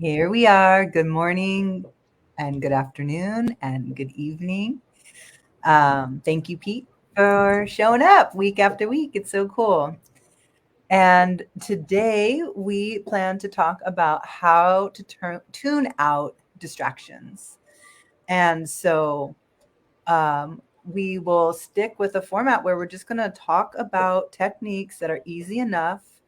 Here we are. Good morning and good afternoon and good evening. Thank you, Pete, for showing up week after week. It's so cool. And today we plan to talk about how to tune out distractions. And so we will stick with a format where we're just going to talk about techniques that are easy enough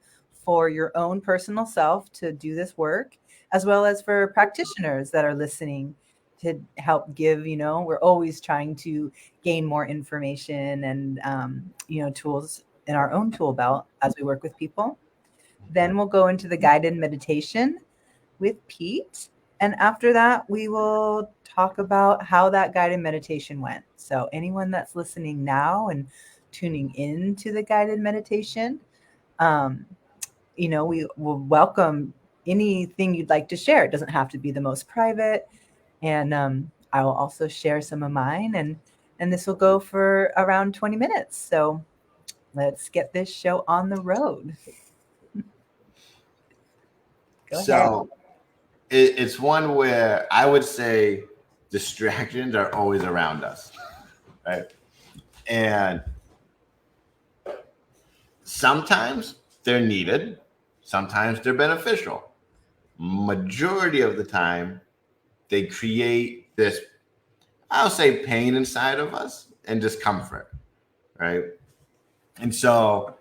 for your own personal self to do this work, as well as for practitioners that are listening to help give. We're always trying to gain more information and, tools in our own tool belt as we work with people. Then we'll go into the guided meditation with Pete. And after that, we will talk about how that guided meditation went. So, anyone that's listening now and tuning into the guided meditation, um, we will welcome anything you'd like to share. It doesn't have to be the most private. And I will also share some of mine. And this will go for around 20 minutes. So, let's get this show on the road. Go ahead. So it's one where I would say distractions are always around us, right? And sometimes they're needed, sometimes they're beneficial. Majority of the time, they create this, I'll say, pain inside of us and discomfort, right? And so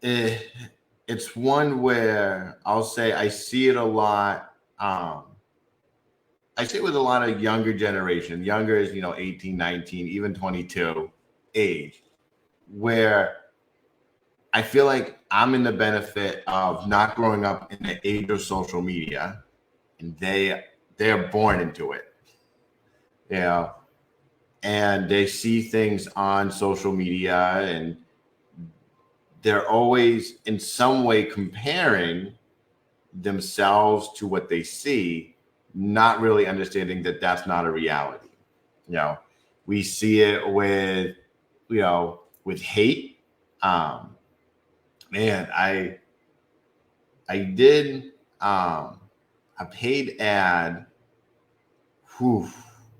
it's one where I'll say I see it a lot. I see it with a lot of younger generation, younger is, 18, 19, even 22 age, where I feel like I'm in the benefit of not growing up in the age of social media, and they're born into it, you know, and they see things on social media, and they're always in some way comparing themselves to what they see, not really understanding that that's not a reality. You know, we see it with, with hate. Um, Man, I did a paid ad. Whew,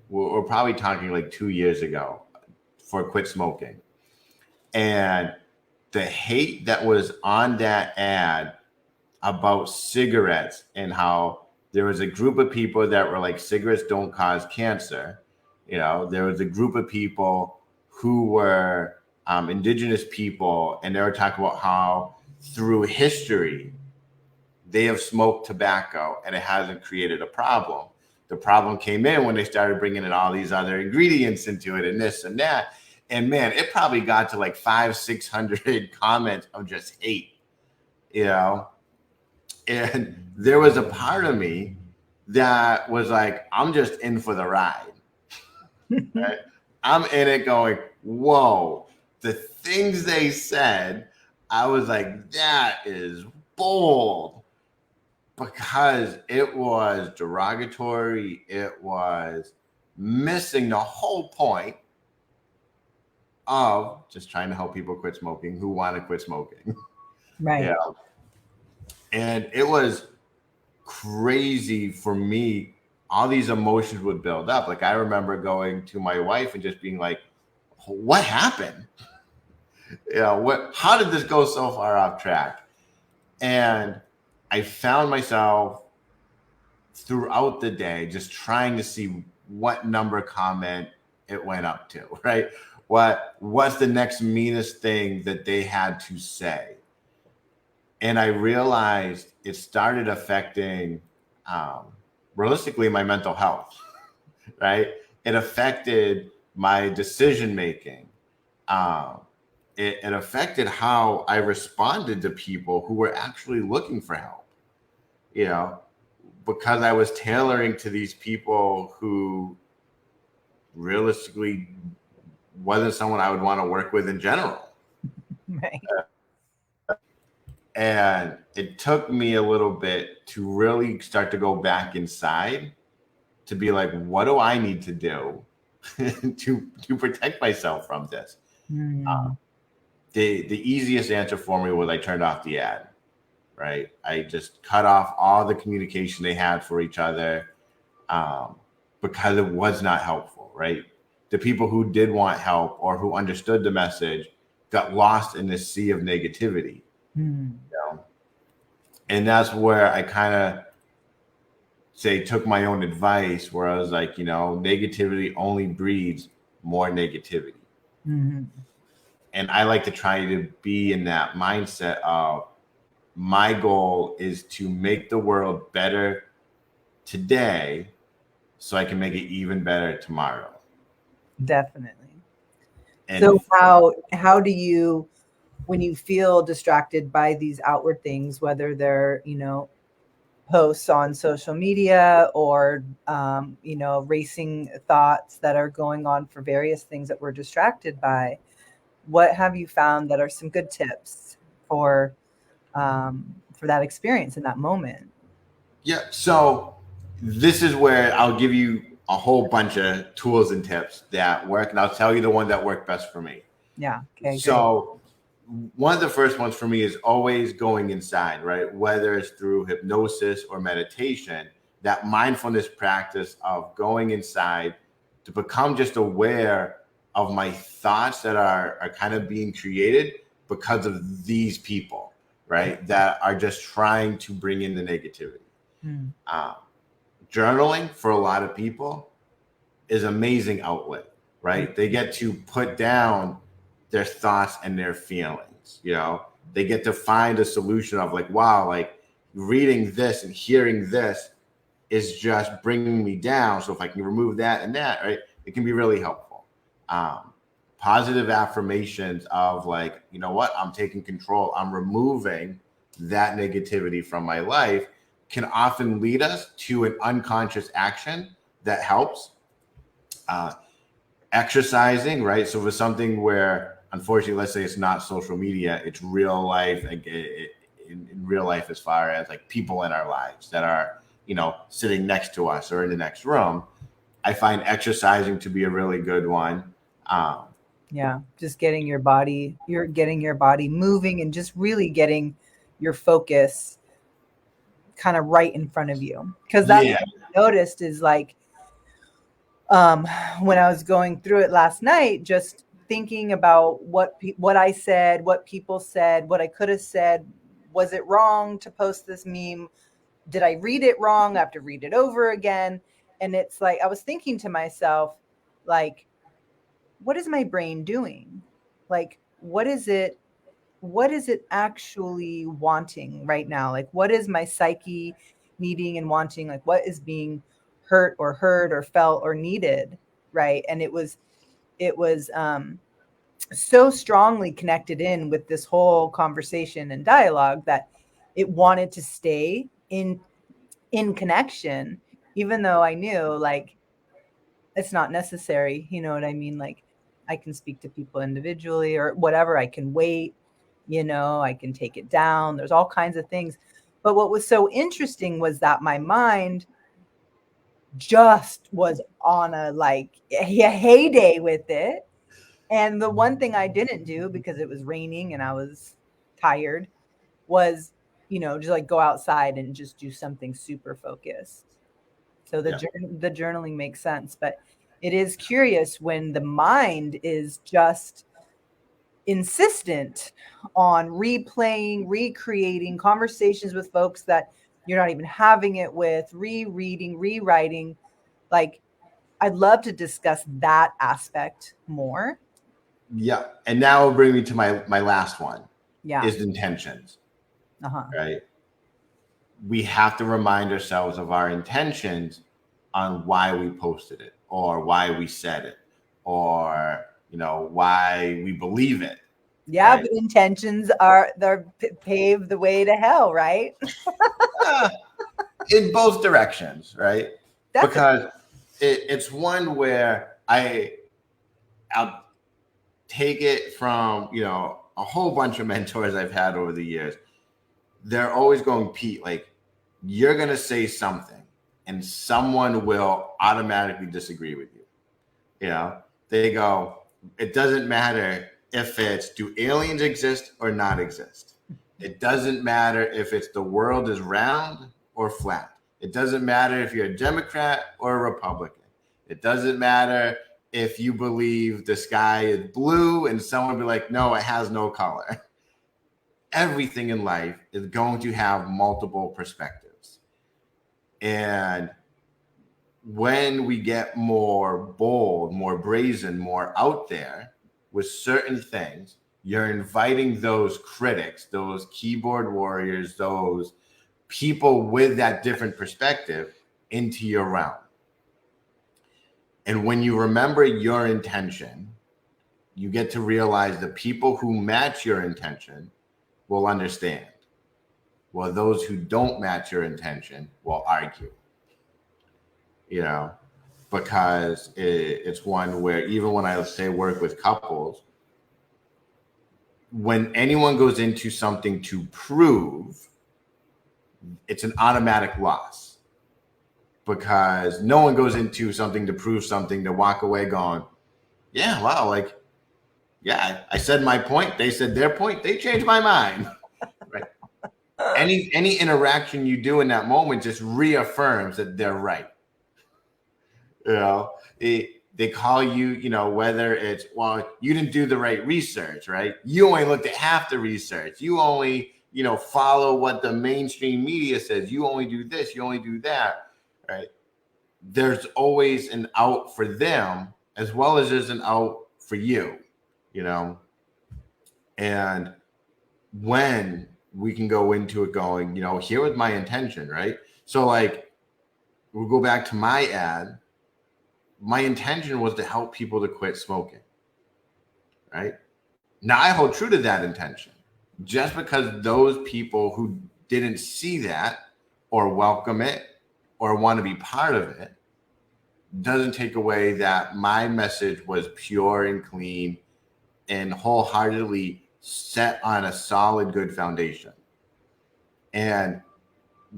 we're probably talking like 2 years ago for quit smoking, and the hate that was on that ad about cigarettes and how there was a group of people that were like cigarettes don't cause cancer. There was a group of people who were indigenous people, and they were talking about how through history they have smoked tobacco and it hasn't created a problem. The problem came in when they started bringing in all these other ingredients into it and this and that. And man, it probably got to like 500-600 comments of just hate, you know. And there was a part of me that was like, I'm just in for the ride. Right? I'm in it going, whoa, the things they said, I was like, that is bold, because it was derogatory. It was missing the whole point of just trying to help people quit smoking who want to quit smoking. Right. Yeah. And it was crazy for me. All these emotions would build up. Like, I remember going to my wife and just being like, what happened? How did this go so far off track? And I found myself throughout the day just trying to see what number comment it went up to, right? What's the next meanest thing that they had to say? And I realized it started affecting, realistically, my mental health, right? It affected my decision making. It affected how I responded to people who were actually looking for help, you know, because I was tailoring to these people who realistically wasn't someone I would want to work with in general. Right. And it took me a little bit to really start to go back inside to be like, what do I need to do to protect myself from this? Mm. The easiest answer for me was I turned off the ad. right? I just cut off all the communication they had for each other, um, because it was not helpful, right? The people who did want help or who understood the message got lost in this sea of negativity. Hmm. You know? And that's where I kind of say took my own advice, where I was like, negativity only breeds more negativity. Hmm. And I like to try to be in that mindset of my goal is to make the world better today so I can make it even better tomorrow. Definitely. And So how do you, when you feel distracted by these outward things, whether they're, posts on social media or racing thoughts that are going on for various things that we're distracted by, what have you found that are some good tips for that experience in that moment? yeah, so this is where I'll give you a whole bunch of tools and tips that work, and I'll tell you the one that worked best for me. Yeah. Okay, great. So one of the first ones for me is always going inside, right? Whether it's through hypnosis or meditation, that mindfulness practice of going inside to become just aware of my thoughts that are kind of being created because of these people, right? That are just trying to bring in the negativity. Mm. Um, Journaling for a lot of people is amazing outlet, right? They get to put down their thoughts and their feelings, they get to find a solution of like, wow, like reading this and hearing this is just bringing me down. So if I can remove that and that, right, it can be really helpful. um, Positive affirmations of like, you know what, I'm taking control, I'm removing that negativity from my life, can often lead us to an unconscious action that helps. uh, Exercising, right? So for something where, unfortunately, let's say it's not social media, it's real life, like in real life, as far as like people in our lives that are, sitting next to us or in the next room, I find exercising to be a really good one. Um, Yeah, just getting your body moving and just really getting your focus kind of right in front of you. Because that's yeah, what I noticed is like, um, when I was going through it last night, just thinking about what I said, what people said, what I could have said. Was it wrong to post this meme? Did I read it wrong? I have to read it over again. And it's like I was thinking to myself, like, what is my brain doing? Like, what is it actually wanting right now? Like, what is my psyche needing and wanting? Like, what is being hurt or heard or felt or needed? Right. And it was so strongly connected in with this whole conversation and dialogue that it wanted to stay in connection, even though I knew like it's not necessary. You know what I mean? Like, I can speak to people individually or whatever. I can wait, I can take it down. There's all kinds of things. But what was so interesting was that my mind just was on a like a heyday with it. And the one thing I didn't do because it was raining and I was tired was, just like go outside and just do something super focused. So yeah, the journaling makes sense, but it is curious when the mind is just insistent on replaying, recreating conversations with folks that you're not even having it with, rereading, rewriting. Like, I'd love to discuss that aspect more. yeah. And now will bring me to my last one, Yeah. is intentions, Uh-huh. right? We have to remind ourselves of our intentions on why we posted it or why we said it or why we believe it, Yeah, right? but intentions they're pave the way to hell, right? uh, in both directions, right? Definitely. Because it's one where I'll take it from a whole bunch of mentors I've had over the years. They're always going, Pete, like, you're gonna say something and someone will automatically disagree with you. They go, it doesn't matter if it's do aliens exist or not exist. It doesn't matter if it's the world is round or flat. It doesn't matter if you're a Democrat or a Republican. It doesn't matter if you believe the sky is blue and someone be like, no, it has no color. Everything in life is going to have multiple perspectives. And when we get more bold, more brazen, more out there with certain things, you're inviting those critics, those keyboard warriors, those people with that different perspective into your realm. And when you remember your intention, you get to realize the people who match your intention will understand. Well, those who don't match your intention will argue. Because it's one where even when I say work with couples, when anyone goes into something to prove, it's an automatic loss, because no one goes into something to prove something to walk away going, yeah, wow, like, yeah, I said my point, they said their point, they changed my mind. Right? Any interaction you do in that moment just reaffirms that they're right. They call you, whether it's, well, you didn't do the right research, right? You only looked at half the research. You only, follow what the mainstream media says. You only do this, you only do that, right? There's always an out for them as well as there's an out for you, and when we can go into it going, here was my intention, right? So like, we'll go back to my ad. My intention was to help people to quit smoking, right? Now I hold true to that intention. Just because those people who didn't see that or welcome it or want to be part of it doesn't take away that my message was pure and clean and wholeheartedly set on a solid, good foundation. And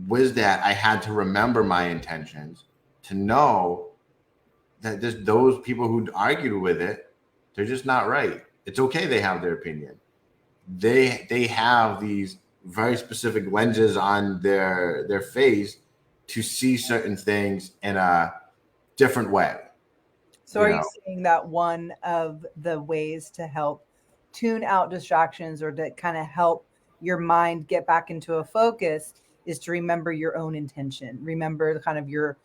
with that, I had to remember my intentions to know that just those people who argued with it, they're just not right. It's okay. They have their opinion. They have these very specific lenses on their face to see certain things in a different way. So are you saying that one of the ways to help tune out distractions or to kind of help your mind get back into a focus is to remember your own intention, remember the kind of your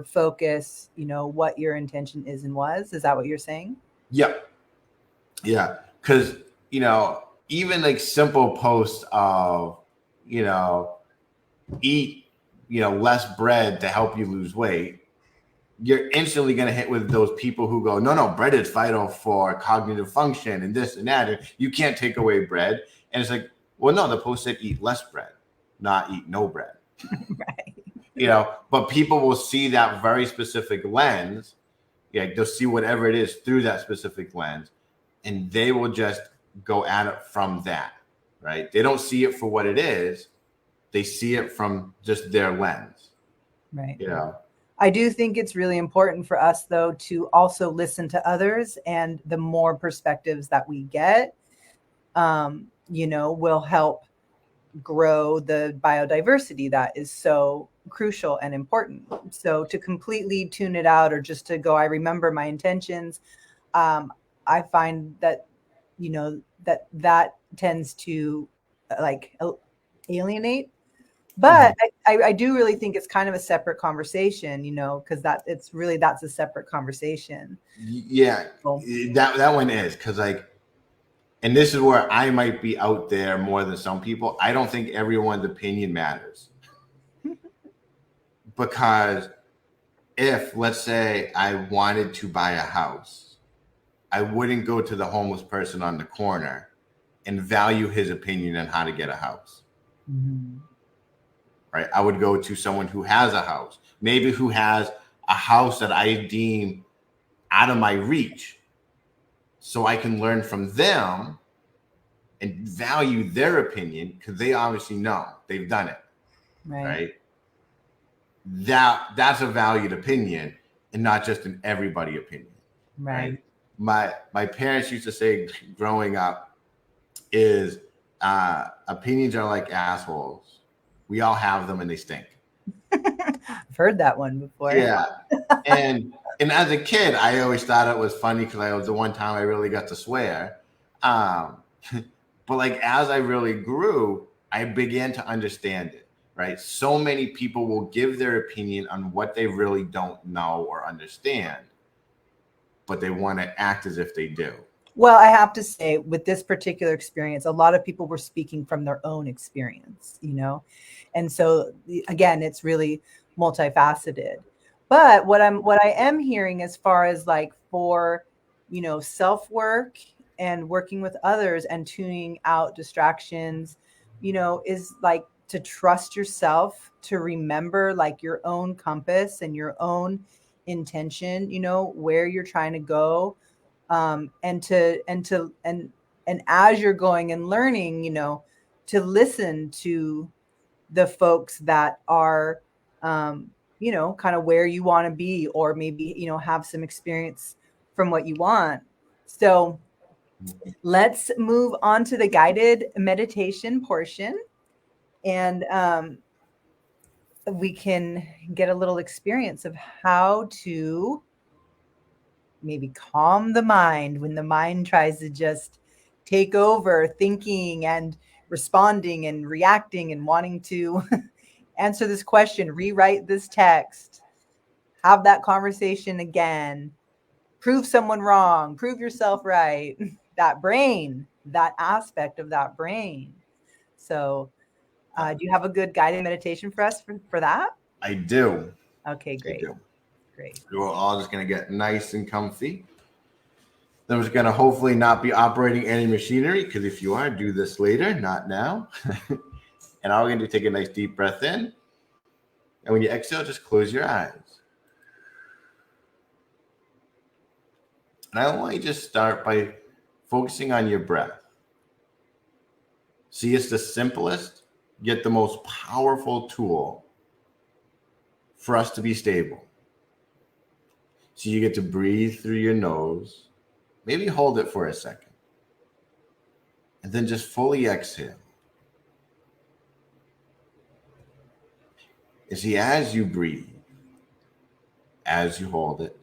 focus, what your intention is and was? Is that what you're saying? Yeah. Because, even like simple posts of, eat, less bread to help you lose weight, you're instantly going to hit with those people who go, no, bread is vital for cognitive function and this and that. And you can't take away bread. And it's like, well, no, the post said eat less bread, not eat no bread. Right. But people will see that very specific lens. Yeah, they'll see whatever it is through that specific lens, and they will just go at it from that, right? They don't see it for what it is. They see it from just their lens. Right. I do think it's really important for us, though, to also listen to others, and the more perspectives that we get, will help grow the biodiversity that is so crucial and important. So to completely tune it out or just to go, I remember my intentions, I find that, that tends to like alienate. But I do really think it's kind of a separate conversation, because that's a separate conversation. Yeah, that one is, because and this is where I might be out there more than some people. I don't think everyone's opinion matters. Because if, let's say, I wanted to buy a house, I wouldn't go to the homeless person on the corner and value his opinion on how to get a house. Mm-hmm. Right? I would go to someone who has a house, maybe who has a house that I deem out of my reach, so I can learn from them and value their opinion, because they obviously know, they've done it. Right? That's a valued opinion, and not just an everybody opinion. Right? My parents used to say growing up is, Opinions are like assholes. We all have them and they stink. I've heard that one before. Yeah. And as a kid, I always thought it was funny because I was the one time I really got to swear. Um, but like as I really grew, I began to understand it. Right. So many people will give their opinion on what they really don't know or understand, but they want to act as if they do. Well, I have to say, with this particular experience, a lot of people were speaking from their own experience, and so again, it's really multifaceted. But what I am hearing as far as like for self work and working with others and tuning out distractions, is like to trust yourself, to remember like your own compass and your own intention, where you're trying to go, and as you're going and learning, to listen to the folks that are, kind of where you want to be, or maybe have some experience from what you want. So let's move on to the guided meditation portion, and we can get a little experience of how to maybe calm the mind when the mind tries to just take over thinking and responding and reacting and wanting to answer this question, rewrite this text, have that conversation again, prove someone wrong, prove yourself right. That brain, that aspect of that brain. So, do you have a good guided meditation for us for that? I do. Okay, I great. do. Great. We're all just going to get nice and comfy. Then we're going to hopefully not be operating any machinery, because if you are, do this later, not now. And all we're going to do, take a nice deep breath in. And when you exhale, just close your eyes. And I want you to just start by focusing on your breath. See, it's the simplest, yet the most powerful tool for us to be stable. So you get to breathe through your nose, maybe hold it for a second, and then just fully exhale. And see, as you breathe, as you hold it,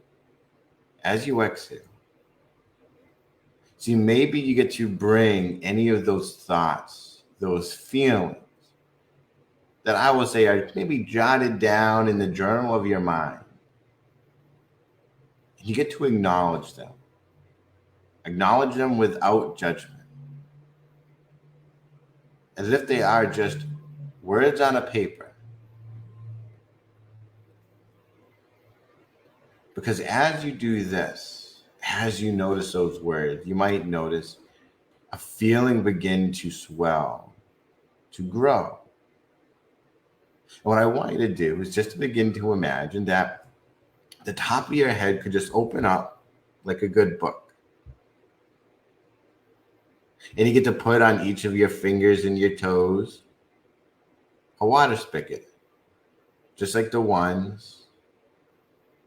as you exhale, see, maybe you get to bring any of those thoughts, those feelings that I would say are maybe jotted down in the journal of your mind. You get to acknowledge them. Acknowledge them without judgment, as if they are just words on a paper. Because as you do this, as you notice those words, you might notice a feeling begin to swell, to grow. And what I want you to do is just to begin to imagine that the top of your head could just open up like a good book. And you get to put on each of your fingers and your toes a water spigot, just like the ones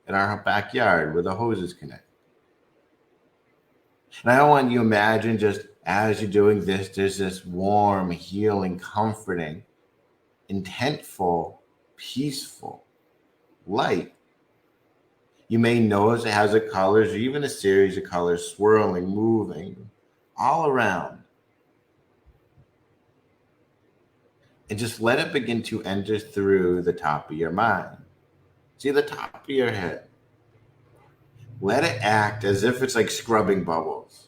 in our backyard where the hoses connect. And I don't want you to imagine just as you're doing this, there's this warm, healing, comforting, intentful, peaceful light. You may notice it has a colors or even a series of colors swirling, moving all around. And just let it begin to enter through the top of your mind. See the top of your head. Let it act as if it's like scrubbing bubbles.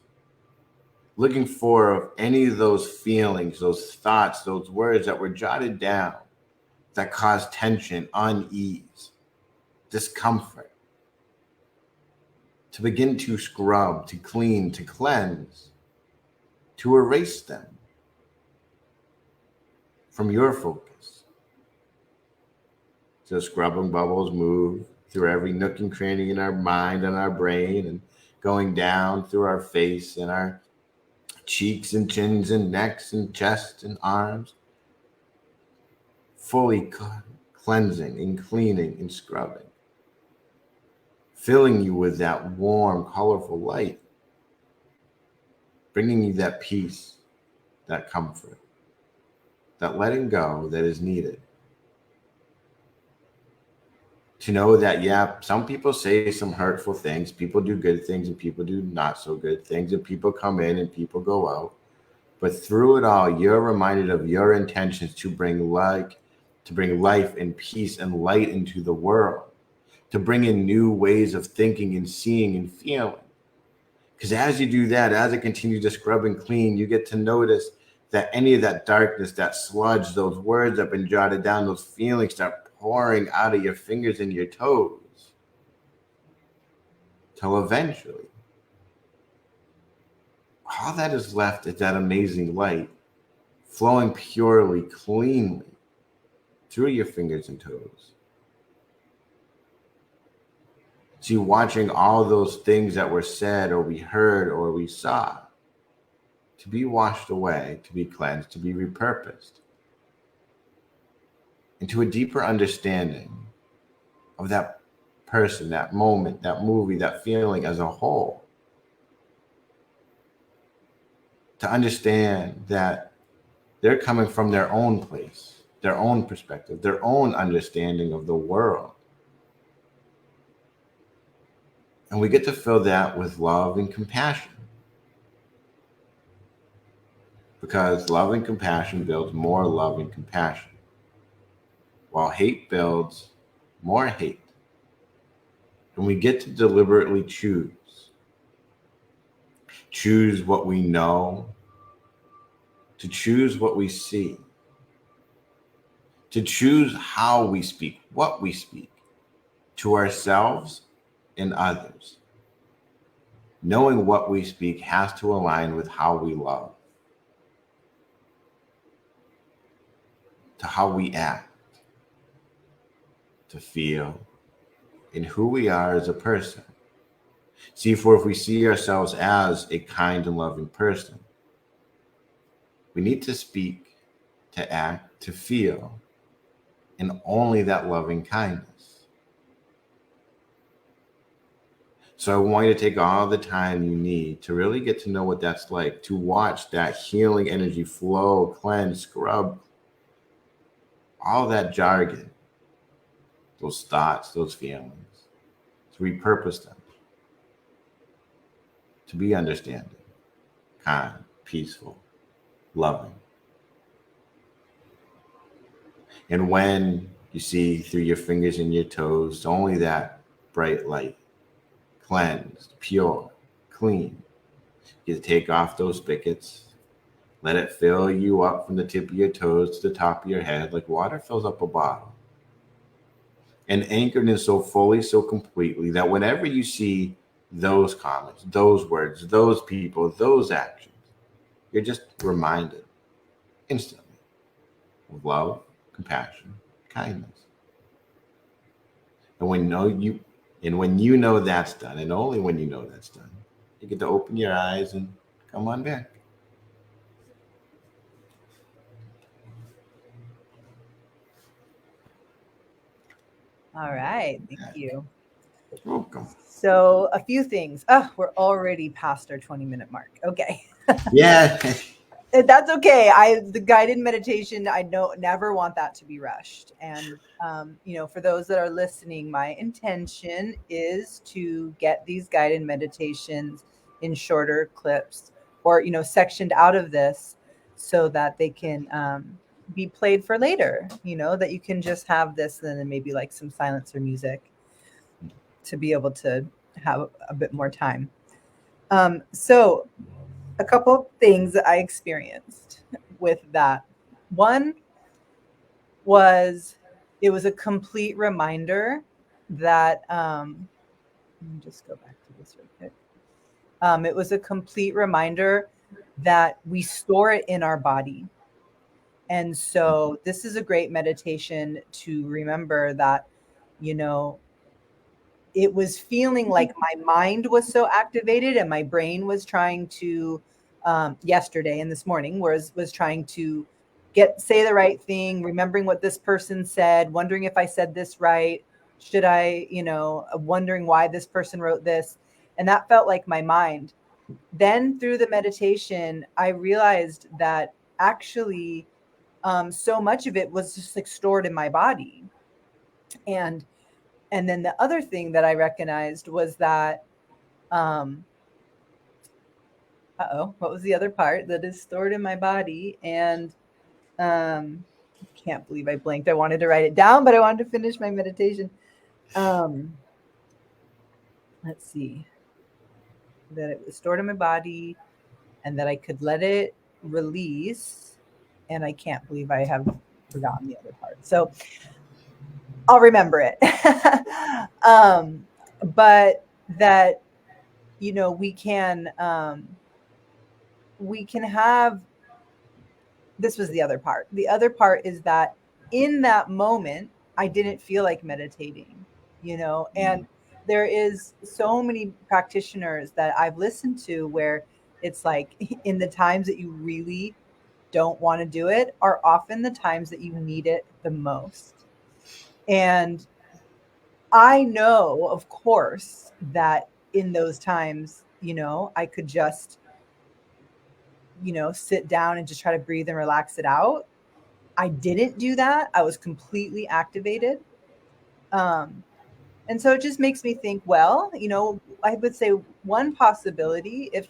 Looking for any of those feelings, those thoughts, those words that were jotted down that cause tension, unease, discomfort. To begin to scrub, to clean, to cleanse, to erase them from your focus. So scrubbing bubbles move through every nook and cranny in our mind and our brain, and going down through our face and our cheeks and chins and necks and chest and arms, fully cleansing and cleaning and scrubbing, filling you with that warm, colorful light, bringing you that peace, that comfort, that letting go that is needed. To know that, yeah, some people say some hurtful things, people do good things, and people do not so good things, and people come in and people go out. But through it all, you're reminded of your intentions to bring life and peace and light into the world, to bring in new ways of thinking and seeing and feeling. Because as you do that, as it continues to scrub and clean, you get to notice that any of that darkness, that sludge, those words that have been jotted down, those feelings start pouring out of your fingers and your toes. Till eventually, all that is left is that amazing light flowing purely, cleanly through your fingers and toes. So you watching all those things that were said or we heard or we saw to be washed away, to be cleansed, to be repurposed into a deeper understanding of that person, that moment, that movie, that feeling as a whole. To understand that they're coming from their own place, their own perspective, their own understanding of the world. And we get to fill that with love and compassion. Because love and compassion builds more love and compassion, while hate builds more hate. And we get to deliberately choose what we know, to choose what we see, to choose how we speak, what we speak to ourselves and others. Knowing what we speak has to align with how we love, to how we act, to feel, and who we are as a person. See, for if we see ourselves as a kind and loving person, we need to speak, to act, to feel, in only that loving kindness. So I want you to take all the time you need to really get to know what that's like, to watch that healing energy flow, cleanse, scrub, all that jargon, those thoughts, those feelings, to repurpose them, to be understanding, kind, peaceful, loving. And when you see through your fingers and your toes only that bright light, cleansed, pure, clean, you take off those spigots, let it fill you up from the tip of your toes to the top of your head like water fills up a bottle. And anchored in so fully, so completely that whenever you see those comments, those words, those people, those actions, you're just reminded instantly of love, compassion, kindness. And when you know that's done, and only when you know that's done, you get to open your eyes and come on back. All right. Thank you. You're welcome. So, a few things. Oh, we're already past our 20-minute mark. Okay. Yeah. That's okay. The guided meditation, I know never want that to be rushed. And for those that are listening, my intention is to get these guided meditations in shorter clips or sectioned out of this so that they can be played for later. That you can just have this and then maybe like some silence or music to be able to have a bit more time. So a couple of things that I experienced with that. One was it was a complete reminder that let me just go back to this real quick. It was a complete reminder that we store it in our body. And so this is a great meditation to remember that, you know, it was feeling like my mind was so activated and my brain was trying to yesterday and this morning was trying to say the right thing, remembering what this person said, wondering if I said this right, should I, wondering why this person wrote this, and that felt like my mind. Then through the meditation I realized that actually, so much of it was just like stored in my body. And then the other thing that I recognized was that, um, what was the other part that is stored in my body? And I can't believe I blanked. I wanted to write it down, but I wanted to finish my meditation. Um, let's see, that it was stored in my body and that I could let it release. And I can't believe I have forgotten the other part. So I'll remember it. But that, we can have, this was the other part. The other part is that in that moment, I didn't feel like meditating, and there is so many practitioners that I've listened to where it's like in the times that you really don't want to do it are often the times that you need it the most. And I know, of course, that in those times, I could just, sit down and just try to breathe and relax it out. I didn't do that. I was completely activated. Um, and so it just makes me think, well, I would say one possibility, if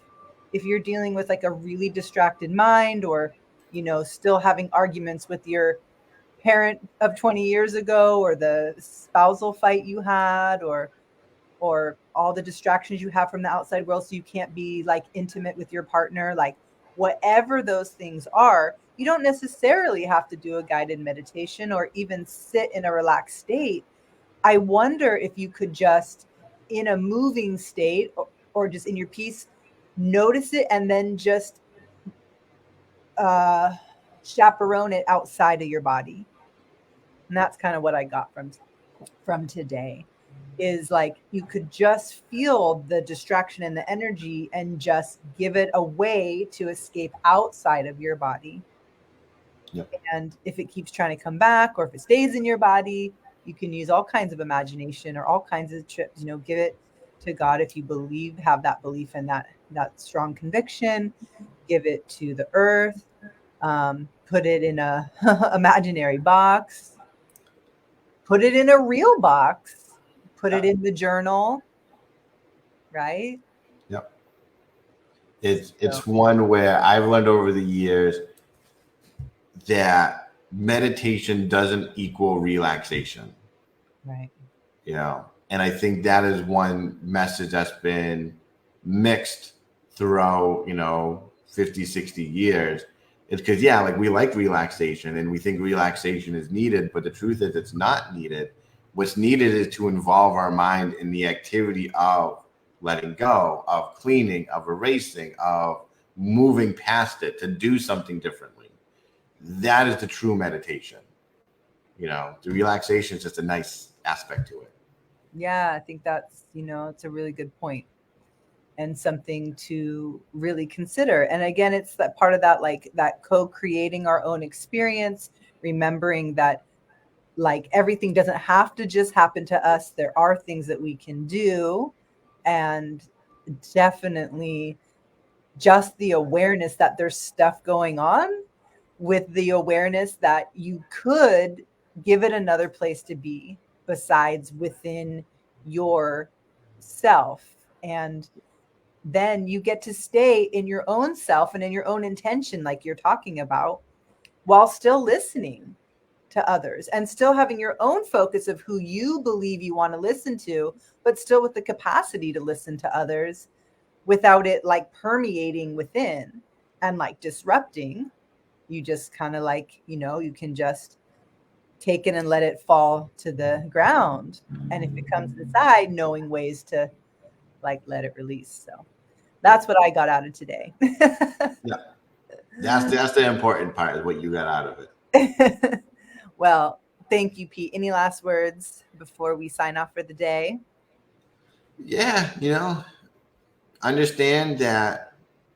you're dealing with like a really distracted mind, or, still having arguments with your parent of 20 years ago, or the spousal fight you had, or all the distractions you have from the outside world, so you can't be like intimate with your partner, like whatever those things are, you don't necessarily have to do a guided meditation or even sit in a relaxed state. I wonder if you could just, in a moving state, or just in your peace, notice it and then just uh chaperone it outside of your body. And that's kind of what I got from today, is like you could just feel the distraction and the energy and just give it a way to escape outside of your body. Yep. And if it keeps trying to come back, or if it stays in your body, you can use all kinds of imagination or all kinds of trips, give it to God. If you believe, have that belief and that strong conviction, give it to the earth, put it in a imaginary box, put it in a real box, put it Yep. in the journal, right? Yep. It's So, it's one where I've learned over the years that meditation doesn't equal relaxation. right. And I think that is one message that's been mixed throughout 50, 60 years. It's because, yeah, like we like relaxation and we think relaxation is needed, but the truth is it's not needed. What's needed is to involve our mind in the activity of letting go, of cleaning, of erasing, of moving past it to do something differently. That is the true meditation. The relaxation is just a nice aspect to it. Yeah, I think that's, it's a really good point and something to really consider. And again, it's that part of that, like that co-creating our own experience, remembering that like everything doesn't have to just happen to us. There are things that we can do. And definitely just the awareness that there's stuff going on, with the awareness that you could give it another place to be besides within your self. And then you get to stay in your own self and in your own intention, like you're talking about, while still listening to others and still having your own focus of who you believe you want to listen to, but still with the capacity to listen to others without it like permeating within and like disrupting. You just kind of like, you can just take it and let it fall to the ground. And if it comes inside, knowing ways to like let it release. So that's what I got out of today. Yeah. That's the important part is what you got out of it. Well, thank you, Pete. Any last words before we sign off for the day? Yeah, understand that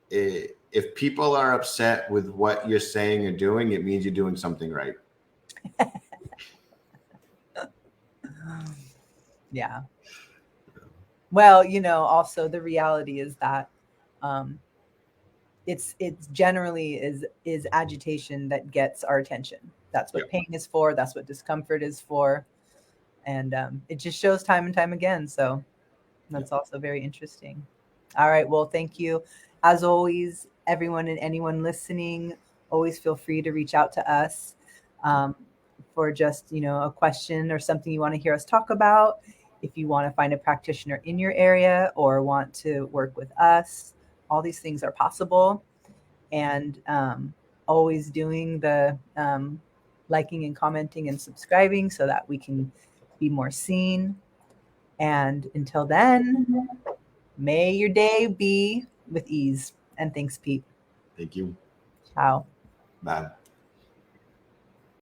if people are upset with what you're saying or doing, it means you're doing something right. Yeah. Well, also the reality is that, um, it's generally is agitation that gets our attention. That's what Yep. pain is for. That's what discomfort is for, and it just shows time and time again. So that's also very interesting. All right. Well, thank you. As always, everyone and anyone listening, always feel free to reach out to us um, for just, a question or something you want to hear us talk about. If you want to find a practitioner in your area or want to work with us, all these things are possible. And always doing the liking and commenting and subscribing so that we can be more seen. And until then, may your day be with ease. And thanks, Pete. Thank you. Ciao. Bye.